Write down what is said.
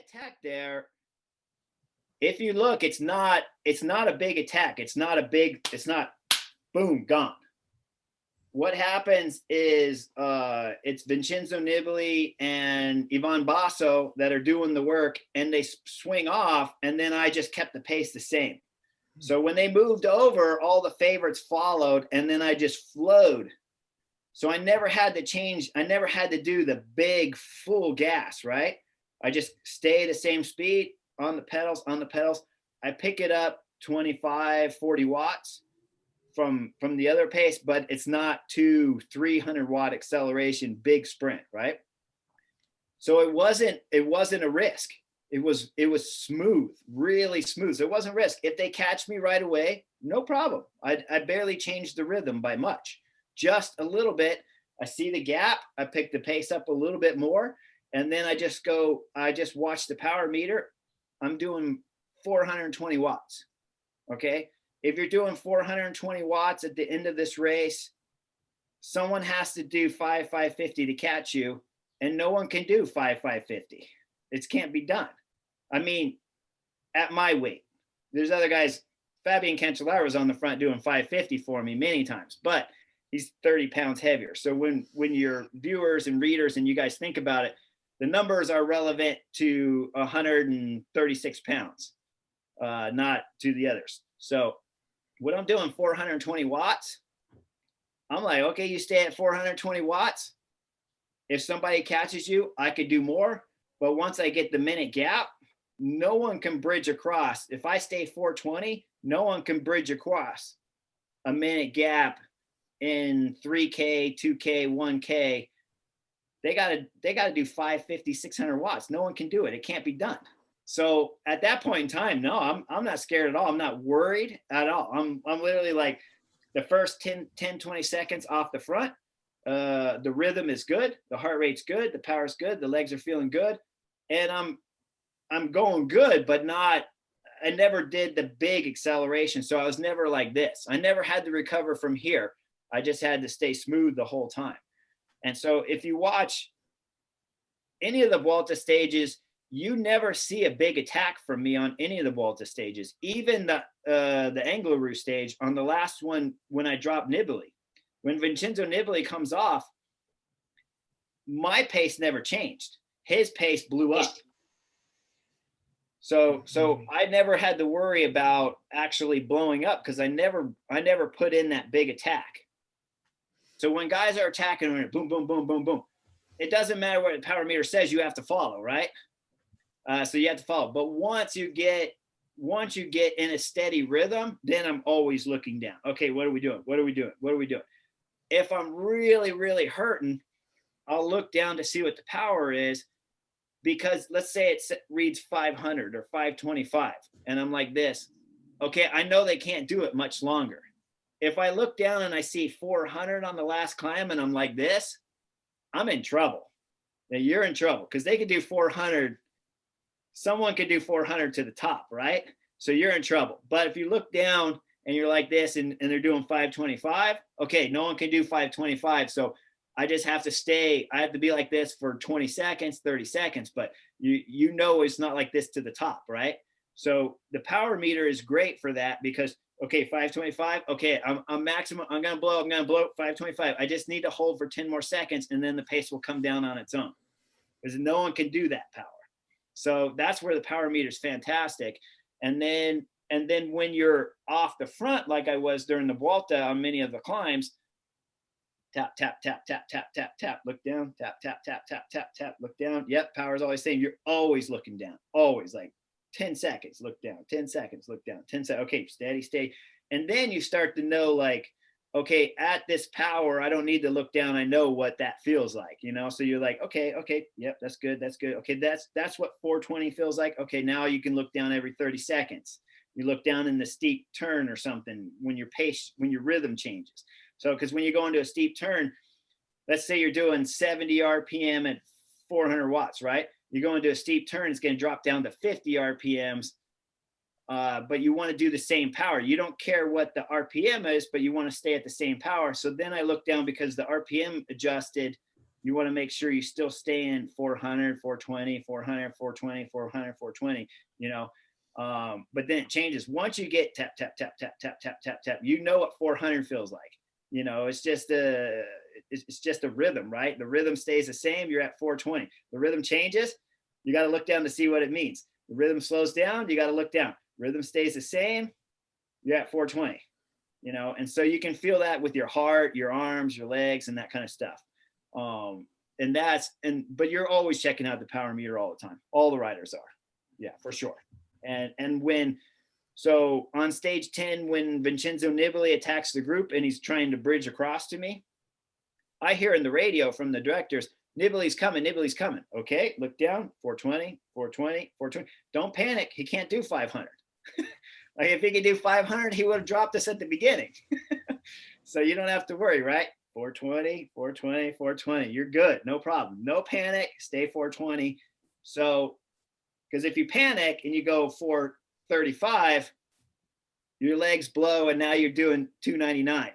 attack there, if you look, it's not a big attack. It's not boom, gone. What happens is it's Vincenzo Nibali and Ivan Basso that are doing the work, and they swing off, and then I just kept the pace the same. So when they moved over, all the favorites followed, and then I just flowed. So I never had to change. I never had to do the big full gas, right? I just stay the same speed on the pedals. I pick it up 25, 40 watts from the other pace, but it's not 200-300 watt acceleration, big sprint, right? So it wasn't a risk. It was smooth, really smooth. So it wasn't risk. If they catch me right away, no problem. I barely changed the rhythm by much, just a little bit. I see the gap. I pick the pace up a little bit more. And then I just watch the power meter. I'm doing 420 watts. Okay. If you're doing 420 watts at the end of this race, someone has to do 550 to catch you, and no one can do 550. It can't be done. I mean, at my weight, there's other guys. Fabian Cancellara was on the front doing 550 for me many times, but he's 30 pounds heavier. So when your viewers and readers and you guys think about it, the numbers are relevant to 136 pounds, not to the others. So when I'm doing 420 watts, I'm like, okay, you stay at 420 watts. If somebody catches you, I could do more. But once I get the minute gap, no one can bridge across. If I stay 420, no one can bridge across a minute gap in 3K, 2K, 1K. They gotta do 550, 600 watts. No one can do it. It can't be done. So at that point in time, no, I'm not scared at all. I'm not worried at all. I'm literally like the first 10, 20 seconds off the front. The rhythm is good. The heart rate's good. The power's good. The legs are feeling good. And I'm going good, but I never did the big acceleration. So I was never like this. I never had to recover from here. I just had to stay smooth the whole time. And so if you watch any of the Vuelta stages, you never see a big attack from me on any of the Vuelta stages. Even the Angleroo stage on the last one when I dropped Nibali. When Vincenzo Nibali comes off, my pace never changed. His pace blew up. So I never had to worry about actually blowing up because I never put in that big attack. So when guys are attacking, boom, boom, boom, boom, boom, it doesn't matter what the power meter says, you have to follow, right? So you have to follow. But once you get in a steady rhythm, then I'm always looking down. Okay, what are we doing? What are we doing? What are we doing? If I'm really, really hurting, I'll look down to see what the power is, because let's say it reads 500 or 525, and I'm like this. Okay, I know they can't do it much longer. If I look down and I see 400 on the last climb and I'm like this, I'm in trouble. Now you're in trouble because they could do 400. Someone could do 400 to the top, right? So you're in trouble. But if you look down and you're like this and they're doing 525, okay, no one can do 525. So I just have to stay. I have to be like this for 20 seconds, 30 seconds. But you know it's not like this to the top, right? So the power meter is great for that because, okay, 525. Okay, I'm maximum. I'm going to blow 525. I just need to hold for 10 more seconds, and then the pace will come down on its own because no one can do that power. So that's where the power meter is fantastic. And then when you're off the front, like I was during the Vuelta on many of the climbs, tap, tap, tap, tap, tap, tap, tap, look down, tap, tap, tap, tap, tap, tap, look down. Yep, power's always saying you're always looking down, always like 10 seconds, look down, 10 seconds, look down, 10 seconds. Okay, steady, stay. And then you start to know like, okay, at this power, I don't need to look down. I know what that feels like, you know? So you're like, okay, yep, that's good. That's good. Okay, that's what 420 feels like. Okay, now you can look down every 30 seconds. You look down in the steep turn or something when your rhythm changes. So, because when you go into a steep turn, let's say you're doing 70 RPM at 400 watts, right? You go into a steep turn, it's going to drop down to 50 RPMs. But you want to do the same power. You don't care what the RPM is, but you want to stay at the same power. So then I look down because the RPM adjusted you want to make sure you still stay in 400, 420, 400, 420, 400, 420, you know. But then it changes. Once you get tap, tap, tap, tap, tap, tap, tap, tap, you know what 400 feels like. You know, it's just a rhythm, right? The rhythm stays the same. You're at 420. The rhythm changes. You got to look down to see what it means. The rhythm slows down. You got to look down. Rhythm stays the same. You're at 420, you know? And so you can feel that with your heart, your arms, your legs, and that kind of stuff. But you're always checking out the power meter all the time. All the riders are. Yeah, for sure. So on stage 10, when Vincenzo Nibali attacks the group and he's trying to bridge across to me, I hear in the radio from the directors, Nibali's coming. Okay, look down, 420, 420, 420. Don't panic. He can't do 500. Like if he could do 500, he would have dropped us at the beginning. So you don't have to worry, right? 420, 420, 420. You're good. No problem. No panic. Stay 420. So, because if you panic and you go 435, your legs blow and now you're doing 299.